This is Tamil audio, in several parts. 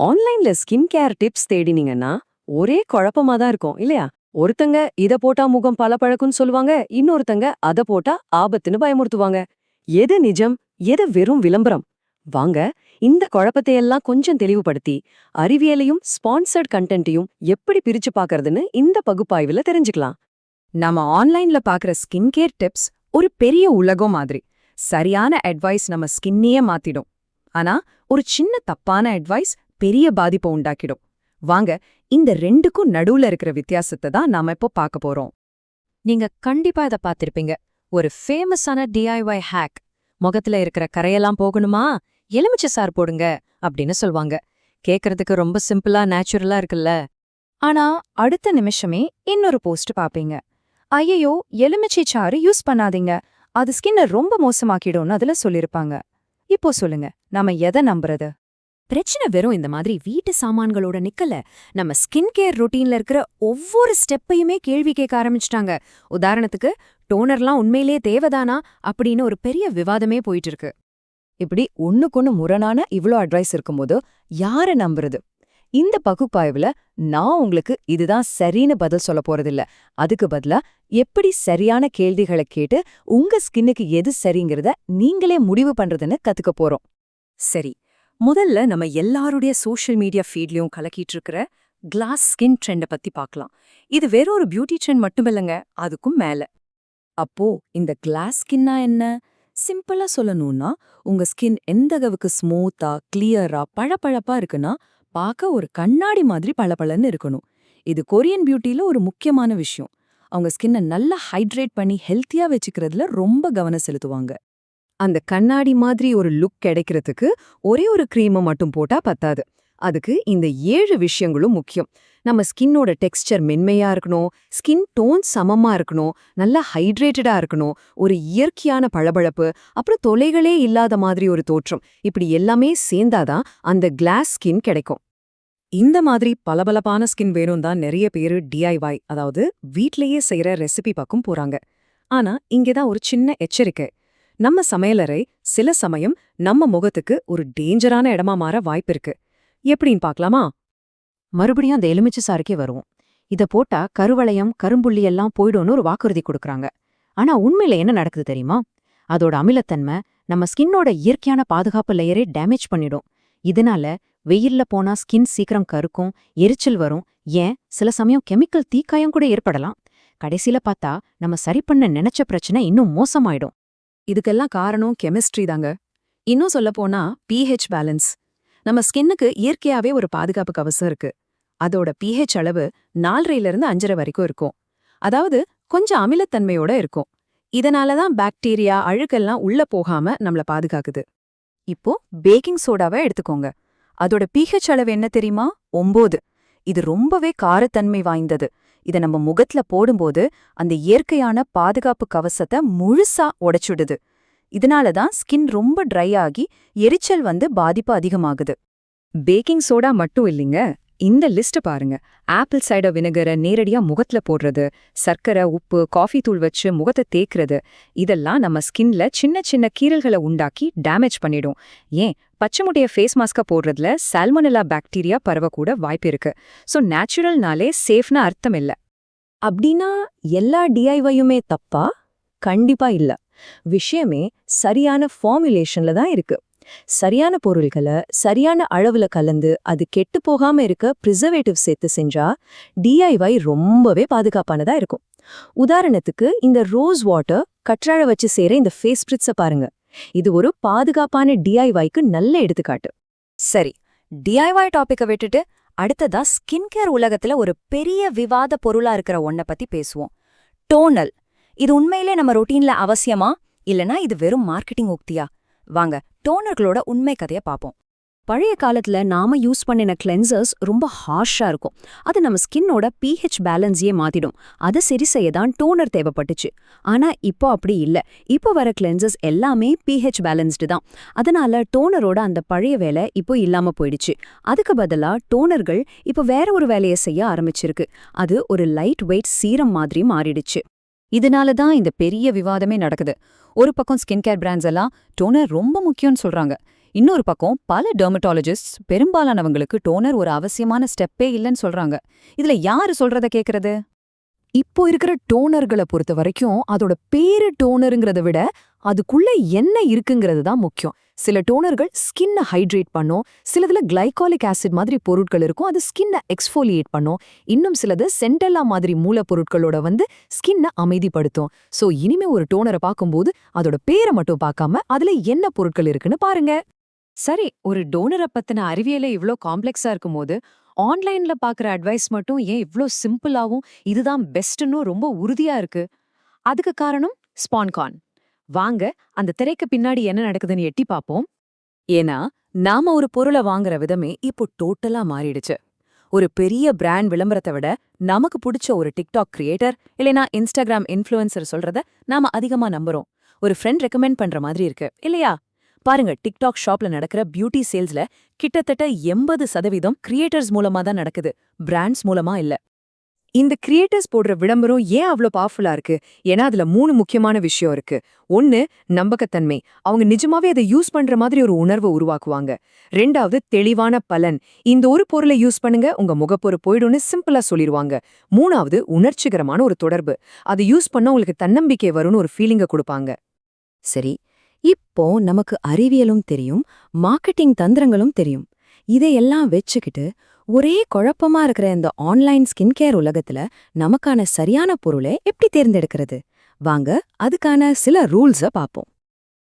ஆன்லைன்ல ஸ்கின் கேர் டிப்ஸ் தேடினீங்கன்னா ஒரே குழப்பமா தான் இருக்கும் இல்லையா? ஒருத்தங்க இத போட்டா முகம் பளபளக்கும்னு சொல்லுவாங்க, இன்னொருத்தங்க அத போட்டா ஆபத்துன்னு பயமுறுத்துவாங்க. எது நிஜம், எது வெறும் விளம்பரம்? வாங்க, இந்த குழப்பத்தையெல்லாம் கொஞ்சம் தெளிவுபடுத்தி அறிவியலையும் ஸ்பான்சர்ட் கண்டென்ட்டையும் எப்படி பிரிச்சு பார்க்கறதுன்னு இந்த பகுப்பாய்வுல தெரிஞ்சுக்கலாம். நம்ம ஆன்லைன்ல பாக்குற ஸ்கின் கேர் டிப்ஸ் ஒரு பெரிய உலகம் மாதிரி. சரியான அட்வைஸ் நம்ம ஸ்கின்னையே மாத்திடும். ஆனா ஒரு சின்ன தப்பான அட்வைஸ் பெரிய பாதிப்பை உண்டாக்கிடும். வாங்க, இந்த ரெண்டுக்கும் நடுவுல இருக்கிற வித்தியாசத்தை தான் நாம இப்போ பார்க்க போறோம். நீங்க கண்டிப்பா இத பார்த்திருப்பீங்க. ஒரு ஃபேமஸான டிஐஒய் ஹேக். முகத்துல இருக்கிற கரையெல்லாம் போகணுமா, எலுமிச்சை சாறு போடுங்க அப்படின்னு சொல்வாங்க. கேக்குறதுக்கு ரொம்ப சிம்பிளா நேச்சுரலா இருக்குல்ல. ஆனா அடுத்த நிமிஷமே இன்னொரு போஸ்ட் பாப்பீங்க. ஐயோ, எலுமிச்சை சாறு யூஸ் பண்ணாதீங்க, அது ஸ்கின்னை ரொம்ப மோசமாக்கிடும்னு அதுல சொல்லிருப்பாங்க. இப்போ சொல்லுங்க, நாம எதை நம்புறது? பிரச்சனை வெறும் இந்த மாதிரி வீட்டு சாமான்களோட நிக்கல. நம்ம ஸ்கின் கேர் ரொட்டீன்ல இருக்கிற ஒவ்வொரு ஸ்டெப்பையுமே கேள்வி கேட்க ஆரம்பிச்சிட்டாங்க. உதாரணத்துக்கு, டோனர்லாம் உண்மையிலேயே தேவைதானா அப்படின்னு ஒரு பெரிய விவாதமே போயிட்டு இருக்கு. இப்படி ஒண்ணுக்கொன்னு முரணான இவ்ளோ அட்வைஸ் இருக்கும்போது யார நம்புறது? இந்த பகுப்பாய்வுல நான் உங்களுக்கு இதுதான் சரின்னு பதில் சொல்ல போறதில்ல. அதுக்கு பதிலா எப்படி சரியான கேள்விகளை கேட்டு உங்க ஸ்கின்னுக்கு எது சரிங்கிறத நீங்களே முடிவு பண்றதுன்னு கத்துக்க போறோம். சரி, முதல்ல நம்ம எல்லாருடைய சோஷியல் மீடியா ஃபீட்லயும் கலக்கிட்டு இருக்கிற கிளாஸ் ஸ்கின் ட்ரெண்டை பத்தி பார்க்கலாம். இது வேற ஒரு பியூட்டி ட்ரெண்ட் மட்டுமில்லைங்க, அதுக்கும் மேல. அப்போ இந்த கிளாஸ் ஸ்கின்னா என்ன? சிம்பிளா சொல்லணும்னா, உங்க ஸ்கின் எந்த அளவுக்கு ஸ்மூத்தா, கிளியரா, பளபளப்பா இருக்குன்னா பார்க்க ஒரு கண்ணாடி மாதிரி பளபளன்னு இருக்கணும். இது கொரியன் பியூட்டில ஒரு முக்கியமான விஷயம். அவங்க ஸ்கின்னை நல்லா ஹைட்ரேட் பண்ணி ஹெல்த்தியா வச்சுக்கிறதுல ரொம்ப கவனம் செலுத்துவாங்க. அந்த கண்ணாடி மாதிரி ஒரு லுக் கிடைக்கிறதுக்கு ஒரே ஒரு கிரீமை மட்டும் போட்டா பத்தாது. அதுக்கு இந்த 7 விஷயங்களும் முக்கியம். நம்ம ஸ்கின்னோட டெக்ஸ்சர் மென்மையா இருக்கணும், ஸ்கின் டோன் சமமா இருக்கணும், நல்லா ஹைட்ரேட்டடா இருக்கணும், ஒரு இயற்கையான பளபளப்பு, அப்புறம் தொலைகளே இல்லாத மாதிரி ஒரு தோற்றம். இப்படி எல்லாமே சேர்ந்தாதான் அந்த கிளாஸ் ஸ்கின் கிடைக்கும். இந்த மாதிரி பளபளப்பான ஸ்கின் வேணும் தான் நிறைய பேரு டிஐஒய், அதாவது வீட்லயே செய்யற ரெசிபி பக்கம் போறாங்க. ஆனா இங்கதான் ஒரு சின்ன எச்சரிக்கை. நம்ம சமையலறை சில சமயம் நம்ம முகத்துக்கு ஒரு டேஞ்சரான இடமா மாற வாய்ப்பிருக்கு. எப்படின்னு பார்க்கலாமா? மறுபடியும் அந்த எலுமிச்சை சாருக்கே வருவோம். இத போட்டா கருவளையம், கரும்புள்ளி எல்லாம் போய்டும்னு ஒரு வாக்குறுதி கொடுக்கறாங்க. ஆனா உண்மையில என்ன நடக்குது தெரியுமா? அதோட அமிலத்தன்மை நம்ம ஸ்கின்னோட இயற்கையான பாதுகாப்பு லேயரே டேமேஜ் பண்ணிடும். இதனால வெயில்ல போனா ஸ்கின் சீக்கிரம் கருக்கும், எரிச்சல் வரும், ஏன் சில சமயம் கெமிக்கல் தீக்காயம் கூட ஏற்படலாம். கடைசியில பார்த்தா நம்ம சரி பண்ண நினைச்ச பிரச்சனை இன்னும் மோசமாயிடும். இதுக்கெல்லாம் காரணம் கெமிஸ்ட்ரி தாங்க. இன்னும் சொல்லப்போனா pH பேலன்ஸ். நம்ம ஸ்கின்னுக்கு இயற்கையாவே ஒரு பாதுகாப்பு கவசம் இருக்கு. அதோட pH அளவு 4.5 5.5 வரைக்கும் இருக்கும். அதாவது கொஞ்சம் அமிலத்தன்மையோட இருக்கும். இதனாலதான் பாக்டீரியா, அழுக்கெல்லாம் உள்ள போகாம நம்மள பாதுகாக்குது. இப்போ பேக்கிங் சோடாவை எடுத்துக்கோங்க. அதோட pH அளவு என்ன தெரியுமா? 9. இது ரொம்பவே காரத்தன்மை வாய்ந்தது. இத நம்ம முகத்துல போடும்போது அந்த இயற்கையான பாதுகாப்பு கவசத்தை முழுசா உடைச்சுடுது. இதனாலதான் ஸ்கின் ரொம்ப ட்ரை ஆகி எரிச்சல் வந்து பாதிப்பு அதிகமாகுது. பேக்கிங் சோடா மட்டும் இல்லைங்க, இந்த லிஸ்ட் பாருங்க. ஆப்பிள் சைடர் வினகரை நேரடியா முகத்துல போடுறது, சர்க்கரை, உப்பு, காஃபி தூள் வச்சு முகத்தை தேய்க்கிறது, இதெல்லாம் நம்ம ஸ்கின்ல சின்ன சின்ன கீறல்களை உண்டாக்கி டேமேஜ் பண்ணிடும். ஏன் பச்சை முட்டைய ஃபேஸ் மாஸ்கா போடுறதுல சால்மோனெல்லா பாக்டீரியா பரவக்கூட வாய்ப்பு இருக்கு. ஸோ நேச்சுரல்னாலே சேஃப்னு அர்த்தம் இல்ல. அப்படின்னா எல்லா டிஐவையுமே தப்பா? கண்டிப்பா இல்ல. விஷயமே சரியான ஃபார்முலேஷன்ல தான் இருக்கு. சரியான பொருள்களை சரியான அளவுல கலந்து அது கெட்டு போகாம இருக்க ப்ரிசர்வேட்டிவ் சேர்த்து செஞ்சா டிஐஒய் ரொம்பவே பாதுகாப்பானதா இருக்கும். உதாரணத்துக்கு இந்த ரோஸ் வாட்டர், கற்றாழை வச்சு செய்யற இந்த ஃபேஸ் ஸ்ப்ரிட்ஸை பாருங்க. இது ஒரு பாதுகாப்பான டிஐஒய்க்கு நல்ல எடுத்துக்காட்டு. சரி, டிஐஒய் டாபிக்கை விட்டுட்டு அடுத்ததா ஸ்கின் கேர் உலகத்துல ஒரு பெரிய விவாத பொருளா இருக்கிற ஒன்ன பத்தி பேசுவோம். டோனல். இது உண்மையிலே நம்ம ரொட்டீன்ல அவசியமா, இல்லனா இது வெறும் மார்க்கெட்டிங் உக்தியா? வாங்க, டோனர்களோட உண்மை கதைய பாப்போம். பழைய காலத்துல நாம யூஸ் பண்ணின கிளென்சர்ஸ் ரொம்ப ஹார்ஷா இருக்கும். அது நம்ம ஸ்கின்னோட pH பேலன்ஸையே மாத்திடும். அதை சரி செய்ய தான் டோனர் தேவைப்பட்டுச்சு. ஆனா இப்போ அப்படி இல்ல. இப்போ வர கிளென்சர்ஸ் எல்லாமே pH பேலன்ஸ்டு தான். அதனால டோனரோட அந்த பழைய வேலை இப்போ இல்லாம போயிடுச்சு. அதுக்கு பதிலா டோனர்கள் இப்போ வேற ஒரு வேலையை செய்ய ஆரம்பிச்சிருக்கு. அது ஒரு லைட் வெயிட் சீரம் மாதிரி மாறிடுச்சு. இதனால தான் இந்த பெரிய விவாதமே நடக்குது. ஒரு பக்கம் ஸ்கின் கேர் பிராண்ட்ஸ் எல்லாம் டோனர் ரொம்ப முக்கியம்னு சொல்றாங்க. இன்னொரு பக்கம் பல டெர்மட்டாலஜிஸ்ட்ஸ் பெரும்பாலானவங்களுக்கு டோனர் ஒரு அவசியமான ஸ்டெப்பே இல்லைன்னு சொல்றாங்க. இதுல யாரு சொல்றத கேக்குறது? இப்போ இருக்கிற டோனர்களை பொறுத்த வரைக்கும் அதோட பேரு டோனருங்கிறத விட அதுக்குள்ள என்ன இருக்குங்கிறது தான் முக்கியம். சில டோனர்கள் ஸ்கின்னை ஹைட்ரேட் பண்ணும், சிலதுல கிளைகாலிக் ஆசிட் மாதிரி பொருட்கள் இருக்கும், அது ஸ்கின்னை எக்ஸ்ஃபோலியேட் பண்ணும். இன்னும் சிலது சென்டெல்லா மாதிரி மூலப்பொருட்களோட ஸ்கின்னை அமைதிப்படுத்தும். சோ இனிமே ஒரு டோனரை பார்க்கும்போது அதோட பேரை மட்டும் பார்க்காம அதுல என்ன பொருட்கள் இருக்குன்னு பாருங்க. சரி, ஒரு டோனரை பத்தின அறிவியலே இவ்ளோ காம்ப்ளெக்ஸா இருக்கும்போது ஆன்லைன்ல பாக்குற அட்வைஸ் மட்டும் ஏன் இவ்ளோ சிம்பிளாவும் இதுதான் பெஸ்ட்னு ரொம்ப உறுதியா இருக்கு? அதுக்கு காரணம் ஸ்பான்கான். வாங்க அந்த திரைக்கு பின்னாடி என்ன நடக்குதுன்னு எட்டி பாப்போம். ஏன்னா நாம ஒரு பொருளை வாங்குற விதமே இப்போ டோட்டலா மாறிடுச்சு. ஒரு பெரிய பிராண்ட் விளம்பரத்தை விட நமக்கு பிடிச்ச ஒரு டிக்டாக் கிரியேட்டர் இல்லைனா இன்ஸ்டாகிராம் இன்ஃப்ளூயன்சர் சொல்றத நாம அதிகமா நம்புறோம். ஒரு ஃப்ரெண்ட் ரெக்கமெண்ட் பண்ற மாதிரி இருக்கு இல்லையா? பாருங்க, டிக்டாக் ஷாப்ல நடக்கிற பியூட்டி சேல்ஸ்ல கிட்டத்தட்ட 80% கிரியேட்டர்ஸ் மூலமா தான் நடக்குது, பிராண்ட்ஸ் மூலமா இல்ல. இந்த கிரியேட்டர்ஸ் போடுற விளம்பரம் ஏன் அவ்ளோ பவர்ஃபுல்லா இருக்கு? ஏன்னா அதுல 3 முக்கியமான விஷயம் இருக்கு. 1, நம்பகத்தன்மை. அவங்க நிஜமாவே அதை யூஸ் பண்ற மாதிரி ஒரு உணர்வை உருவாக்குவாங்க. 2வது, தெளிவான பலன். இந்த ஒரு பொருளை யூஸ் பண்ணுங்க, உங்க முகப்பொரு போயிடும்னு சிம்பிளா சொல்லிடுவாங்க. 3வது, உணர்ச்சிகரமான ஒரு தொடர்பு. அதை யூஸ் பண்ண உங்களுக்கு தன்னம்பிக்கை வரும்னு ஒரு ஃபீலிங்கை கொடுப்பாங்க. சரி, இப்போ நமக்கு அறிவியலும் தெரியும், மார்க்கெட்டிங் தந்திரங்களும் தெரியும். இதையெல்லாம் வச்சுக்கிட்டு ஒரே குழப்பமா இருக்கிற இந்த ஆன்லைன் ஸ்கின் கேர் உலகத்துல நமக்கான சரியான பொருளை எப்படி தேர்ந்தெடுக்கிறது? வாங்க அதுக்கான சில ரூல்ஸ பாப்போம்.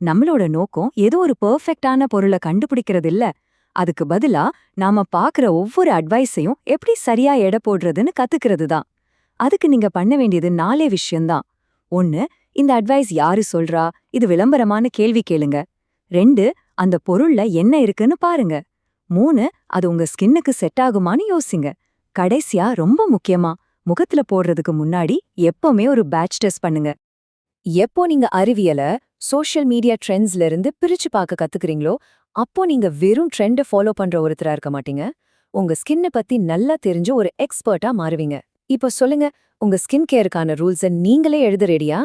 நம்மளோட நோக்கம் ஏதோ ஒரு பெர்ஃபெக்ட்டான பொருளை கண்டுபிடிக்கிறது இல்ல. அதுக்கு பதிலா நாம பாக்குற ஒவ்வொரு அட்வைஸையும் எப்படி சரியா எடை போடுறதுன்னு கத்துக்கிறது தான். அதுக்கு நீங்க பண்ண வேண்டியது 4 விஷயம்தான். 1, இந்த அட்வைஸ் யாரு சொல்றா, இது விளம்பரமான கேள்வி கேளுங்க. 2, அந்த பொருள்ல என்ன இருக்குன்னு பாருங்க. 3, அது உங்க ஸ்கின்னுக்கு செட் ஆகுமான்னு யோசிங்க. கடைசியா ரொம்ப முக்கியமா, முகத்துல போடுறதுக்கு முன்னாடி எப்பவுமே ஒரு பேட்ச் டெஸ்ட் பண்ணுங்க. எப்போ நீங்க அறிவியல சோஷியல் மீடியா ட்ரெண்ட்ஸ்ல இருந்து பிரிச்சு பார்க்க கத்துக்கிறீங்களோ, அப்போ நீங்க வெறும் ட்ரெண்டை ஃபாலோ பண்ற ஒருத்தரா இருக்க மாட்டீங்க. உங்க ஸ்கின்னை பத்தி நல்லா தெரிஞ்ச ஒரு எக்ஸ்பர்ட்டா மாறுவீங்க. இப்போ சொல்லுங்க, உங்க ஸ்கின் கேருக்கான ரூல்ஸை நீங்களே எழுத ரெடியா?